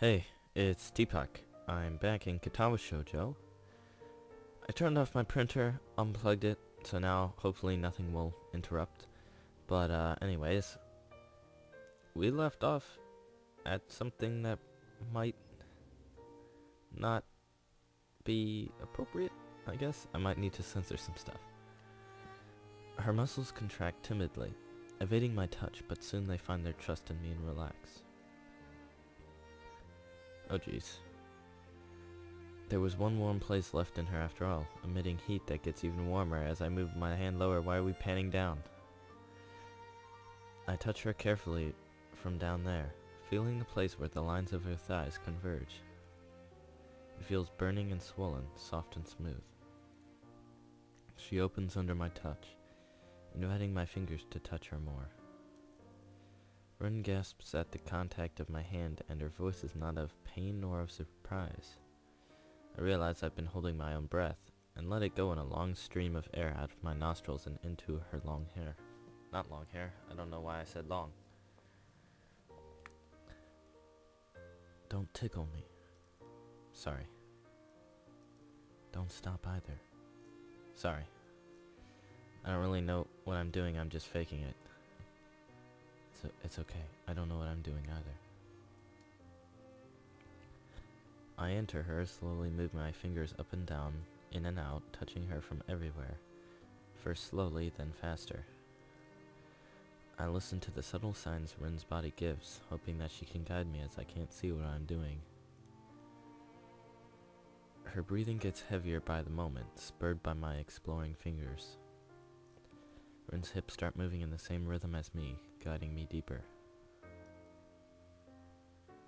Hey, it's Tpok. I'm back in Katawa Shoujo. I turned off my printer, unplugged it, so now hopefully nothing will interrupt. But anyways, we left off at something that might not be appropriate, I guess. I might need to censor some stuff. Her muscles contract timidly, evading my touch, but soon they find their trust in me and relax. Oh jeez. There was one warm place left in her after all, emitting heat that gets even warmer as I move my hand lower. Why are we panning down? I touch her carefully from down there, feeling the place where the lines of her thighs converge. It feels burning and swollen, soft and smooth. She opens under my touch, inviting my fingers to touch her more. Rin gasps at the contact of my hand, and her voice is not of pain nor of surprise. I realize I've been holding my own breath, and let it go in a long stream of air out of my nostrils and into her long hair. Not long hair, I don't know why I said long. Don't tickle me. Sorry. Don't stop either. Sorry. I don't really know what I'm doing, I'm just faking it. It's okay, I don't know what I'm doing either. I enter her, slowly move my fingers up and down, in and out, touching her from everywhere. First slowly, then faster. I listen to the subtle signs Rin's body gives, hoping that she can guide me as I can't see what I'm doing. Her breathing gets heavier by the moment, spurred by my exploring fingers. Rin's hips start moving in the same rhythm as me, guiding me deeper.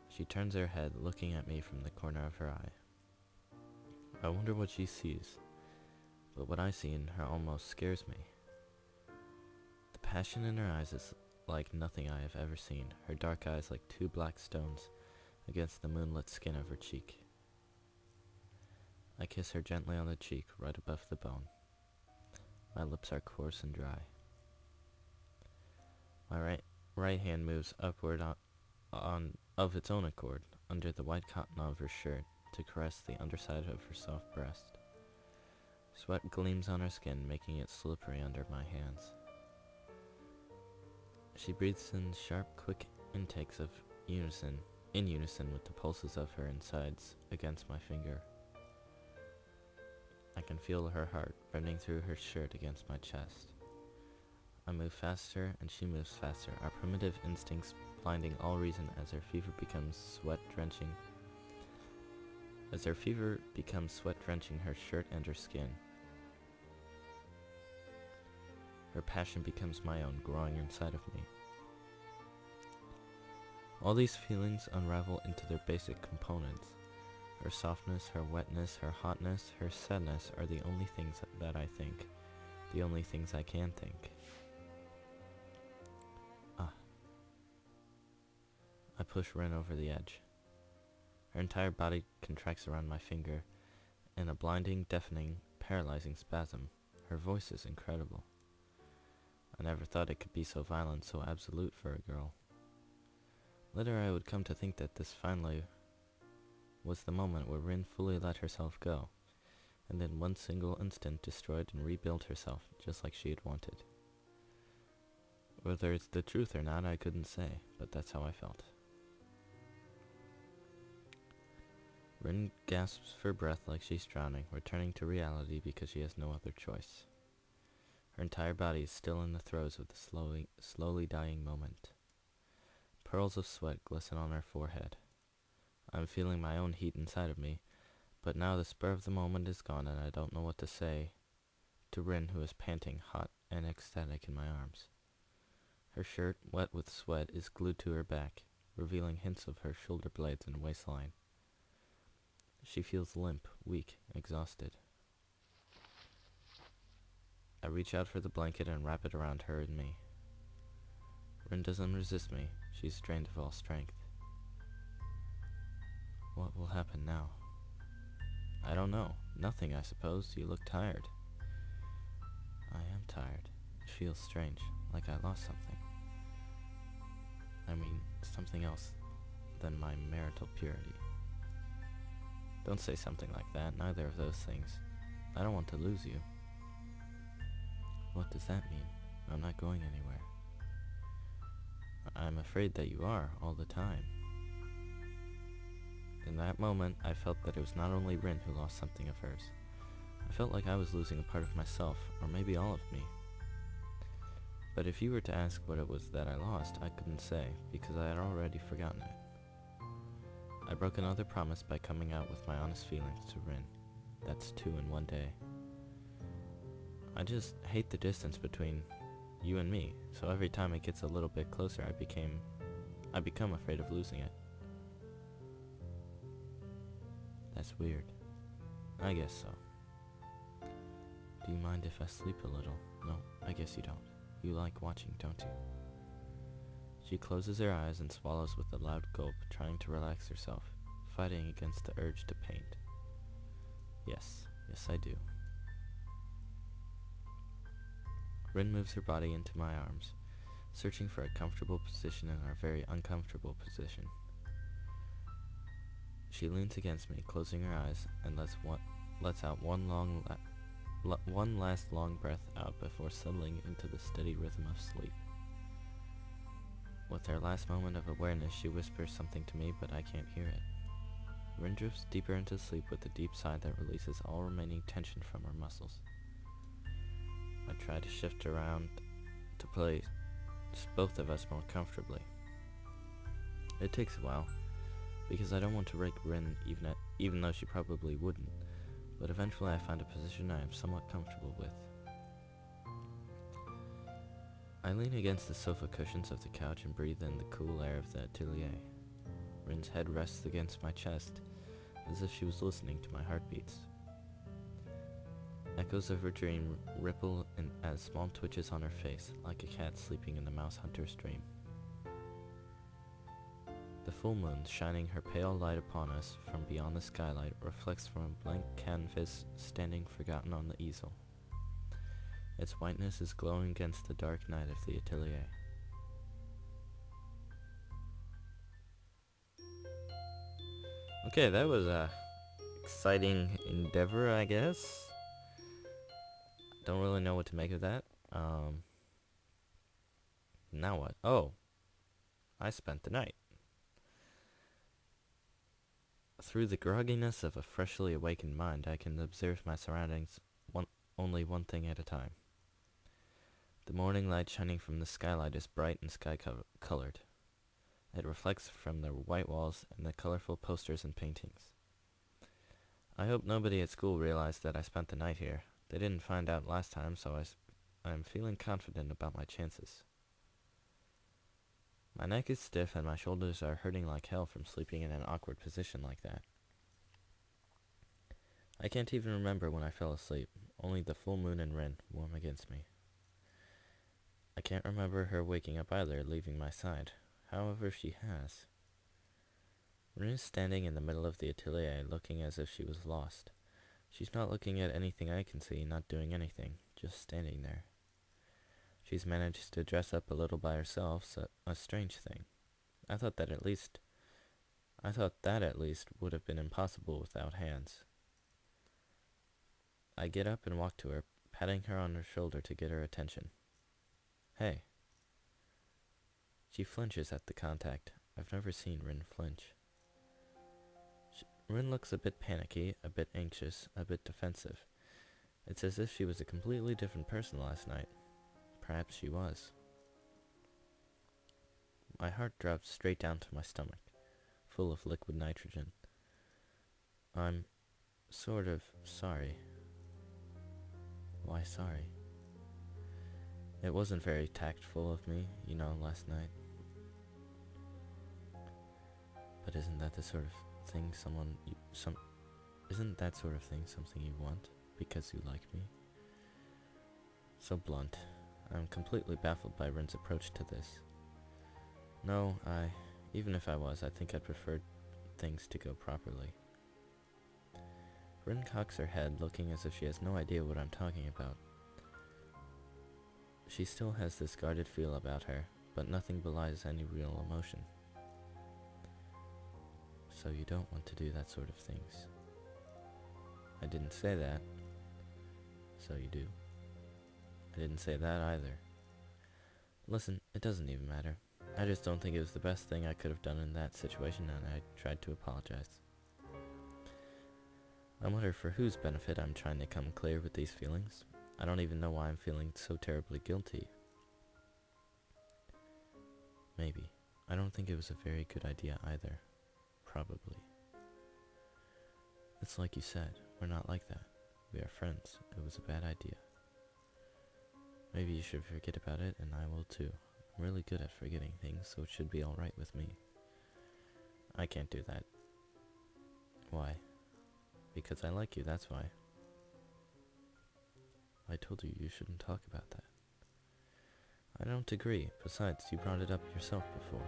She turns her head, looking at me from the corner of her eye. I wonder what she sees, but what I see in her almost scares me. The passion in her eyes is like nothing I have ever seen, her dark eyes like two black stones against the moonlit skin of her cheek. I kiss her gently on the cheek, right above the bone. My lips are coarse and dry. My right hand moves upward of its own accord, under the white cotton of her shirt, to caress the underside of her soft breast. Sweat gleams on her skin, making it slippery under my hands. She breathes in sharp, quick intakes in unison with the pulses of her insides against my finger. I can feel her heart burning through her shirt against my chest. I move faster, and she moves faster, our primitive instincts blinding all reason as her fever becomes sweat-drenching her shirt and her skin. Her passion becomes my own, growing inside of me. All these feelings unravel into their basic components. Her softness, her wetness, her hotness, her sadness are the only things that I think, the only things I can think. I push Rin over the edge. Her entire body contracts around my finger in a blinding, deafening, paralyzing spasm. Her voice is incredible. I never thought it could be so violent, so absolute for a girl. Later I would come to think that this finally was the moment where Rin fully let herself go, and in one single instant destroyed and rebuilt herself just like she had wanted. Whether it's the truth or not, I couldn't say, but that's how I felt. Rin gasps for breath like she's drowning, returning to reality because she has no other choice. Her entire body is still in the throes of the slowly dying moment. Pearls of sweat glisten on her forehead. I'm feeling my own heat inside of me, but now the spur of the moment is gone and I don't know what to say to Rin, who is panting, hot and ecstatic in my arms. Her shirt, wet with sweat, is glued to her back, revealing hints of her shoulder blades and waistline. She feels limp, weak, exhausted. I reach out for the blanket and wrap it around her and me. Rin doesn't resist me. She's drained of all strength. What will happen now? I don't know. Nothing, I suppose. You look tired. I am tired. It feels strange, like I lost something. I mean, something else than my marital purity. Don't say something like that, neither of those things. I don't want to lose you. What does that mean? I'm not going anywhere. I'm afraid that you are, all the time. In that moment, I felt that it was not only Rin who lost something of hers. I felt like I was losing a part of myself, or maybe all of me. But if you were to ask what it was that I lost, I couldn't say, because I had already forgotten it. I broke another promise by coming out with my honest feelings to Rin. That's 2 in one day. I just hate the distance between you and me, so every time it gets a little bit closer, I become afraid of losing it. That's weird. I guess so. Do you mind if I sleep a little? No, I guess you don't. You like watching, don't you? She closes her eyes and swallows with a loud gulp, trying to relax herself, fighting against the urge to paint. Yes, I do. Rin moves her body into my arms, searching for a comfortable position in our very uncomfortable position. She leans against me, closing her eyes, and lets out one last long breath out before settling into the steady rhythm of sleep. With her last moment of awareness, she whispers something to me, but I can't hear it. Rin drifts deeper into sleep with a deep sigh that releases all remaining tension from her muscles. I try to shift around to place both of us more comfortably. It takes a while, because I don't want to wake Rin even though she probably wouldn't, but eventually I find a position I am somewhat comfortable with. I lean against the sofa cushions of the couch and breathe in the cool air of the atelier. Rin's head rests against my chest, as if she was listening to my heartbeats. Echoes of her dream ripple as small twitches on her face, like a cat sleeping in the mouse hunter's dream. The full moon, shining her pale light upon us from beyond the skylight, reflects from a blank canvas standing forgotten on the easel. Its whiteness is glowing against the dark night of the atelier. Okay, that was a exciting endeavor, I guess. Don't really know what to make of that. Now what? Oh, I spent the night. Through the grogginess of a freshly awakened mind, I can observe my surroundings only one thing at a time. The morning light shining from the skylight is bright and sky-colored. It reflects from the white walls and the colorful posters and paintings. I hope nobody at school realized that I spent the night here. They didn't find out last time, so I am feeling confident about my chances. My neck is stiff and my shoulders are hurting like hell from sleeping in an awkward position like that. I can't even remember when I fell asleep, only the full moon and Rin warm against me. I can't remember her waking up either, leaving my side. However, she has. Rin is standing in the middle of the atelier, looking as if she was lost. She's not looking at anything I can see, not doing anything, just standing there. She's managed to dress up a little by herself, a strange thing. I thought that at least would have been impossible without hands. I get up and walk to her, patting her on her shoulder to get her attention. Hey. She flinches at the contact. I've never seen Rin flinch. Rin looks a bit panicky, a bit anxious, a bit defensive. It's as if she was a completely different person last night. Perhaps she was. My heart drops straight down to my stomach, full of liquid nitrogen. I'm sort of sorry. Why sorry? It wasn't very tactful of me, last night. But isn't that the sort of thing something you want because you like me? So blunt. I'm completely baffled by Rin's approach to this. No, even if I was, I think I'd prefer things to go properly. Rin cocks her head, looking as if she has no idea what I'm talking about. She still has this guarded feel about her, but nothing belies any real emotion. So you don't want to do that sort of things. I didn't say that. So you do. I didn't say that either. Listen, it doesn't even matter. I just don't think it was the best thing I could have done in that situation, and I tried to apologize. I wonder for whose benefit I'm trying to come clear with these feelings. I don't even know why I'm feeling so terribly guilty. Maybe. I don't think it was a very good idea either. Probably. It's like you said, we're not like that. We are friends. It was a bad idea. Maybe you should forget about it, and I will too. I'm really good at forgetting things, so it should be alright with me. I can't do that. Why? Because I like you, that's why. I told you you shouldn't talk about that. I don't agree. Besides, you brought it up yourself before.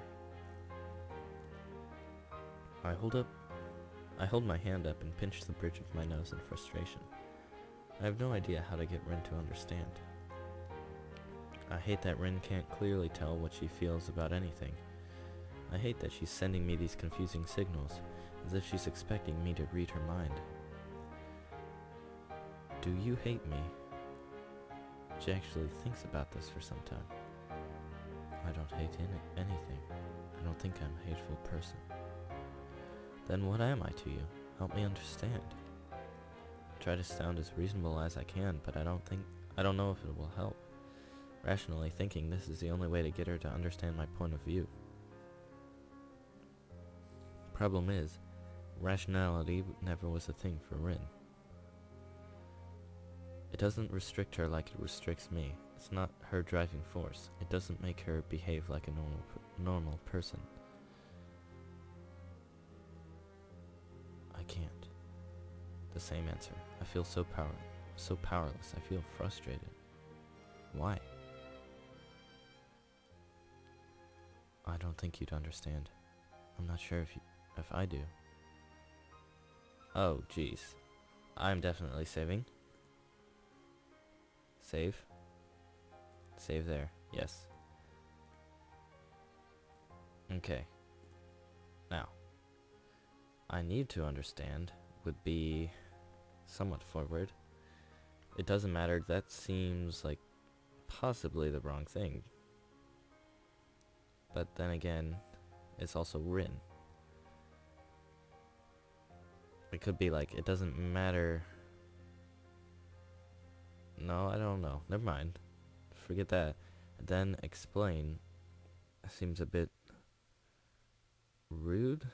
I hold my hand up and pinch the bridge of my nose in frustration. I have no idea how to get Rin to understand. I hate that Rin can't clearly tell what she feels about anything. I hate that she's sending me these confusing signals, as if she's expecting me to read her mind. Do you hate me? She actually thinks about this for some time. I don't hate anything. I don't think I'm a hateful person. Then what am I to you? Help me understand. Try to sound as reasonable as I can, but I don't know if it will help. Rationally thinking, this is the only way to get her to understand my point of view. Problem is, rationality never was a thing for Rin. It doesn't restrict her like it restricts me. It's not her driving force. It doesn't make her behave like a normal person. I can't. The same answer. I feel so powerless. I feel frustrated. Why? I don't think you'd understand. I'm not sure if I do. Oh, jeez. I'm definitely saving. Save. Save there. Yes. Okay. Now, I need to understand would be somewhat forward. It doesn't matter. That seems like possibly the wrong thing. But then again, it's also Rin. It could be like, it doesn't matter. No, I don't know. Never mind. Forget that. Then explain seems a bit rude.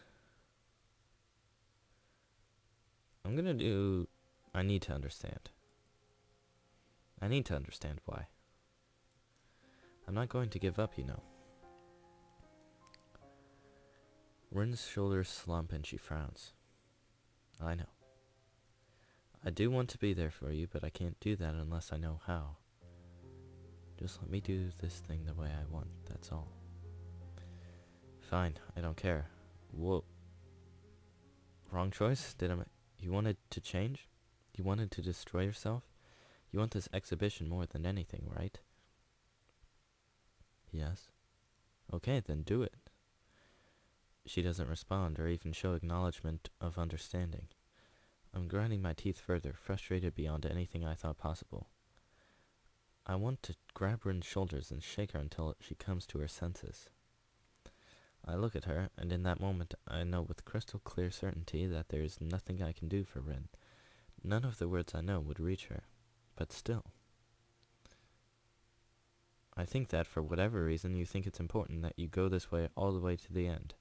I'm gonna do, I need to understand. I need to understand why. I'm not going to give up, you know. Rin's shoulders slump and she frowns. I know. I do want to be there for you, but I can't do that unless I know how. Just let me do this thing the way I want, that's all. Fine, I don't care. Whoa. Wrong choice? You wanted to change? You wanted to destroy yourself? You want this exhibition more than anything, right? Yes. Okay, then do it. She doesn't respond or even show acknowledgement of understanding. I'm grinding my teeth further, frustrated beyond anything I thought possible. I want to grab Rin's shoulders and shake her until she comes to her senses. I look at her, and in that moment I know with crystal clear certainty that there is nothing I can do for Rin. None of the words I know would reach her, but still. I think that for whatever reason you think it's important that you go this way all the way to the end,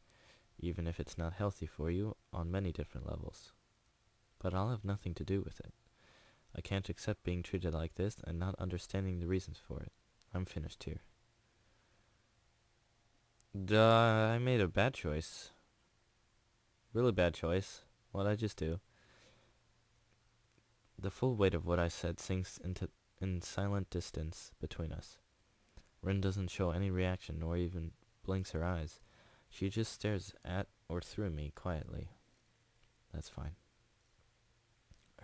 even if it's not healthy for you on many different levels. But I'll have nothing to do with it. I can't accept being treated like this and not understanding the reasons for it. I'm finished here. Duh, I made a bad choice. Really bad choice. What'd I just do? The full weight of what I said sinks in silent distance between us. Rin doesn't show any reaction nor even blinks her eyes. She just stares at or through me quietly. That's fine.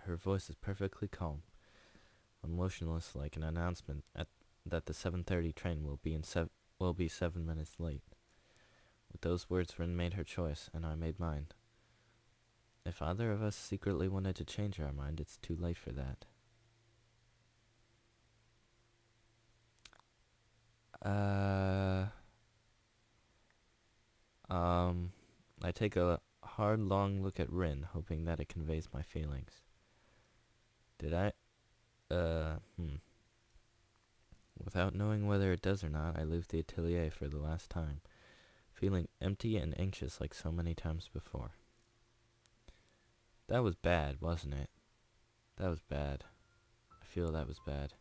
Her voice is perfectly calm, emotionless like an announcement that the 7:30 train will be 7 minutes late. With those words, Rin made her choice, and I made mine. If either of us secretly wanted to change our mind, it's too late for that. I take a hard, long look at Rin, hoping that it conveys my feelings. Did I? Without knowing whether it does or not, I leave the atelier for the last time, feeling empty and anxious like so many times before. That was bad, wasn't it? That was bad. I feel that was bad.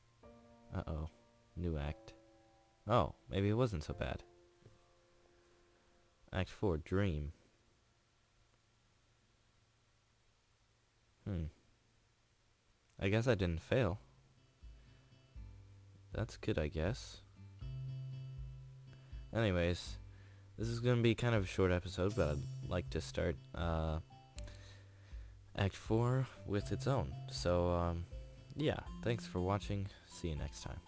Uh-oh. New act. Oh, maybe it wasn't so bad. Act 4, Dream. I guess I didn't fail. That's good, I guess. Anyways, this is gonna be kind of a short episode, but I'd like to start Act 4 with its own. So, yeah, thanks for watching. See you next time.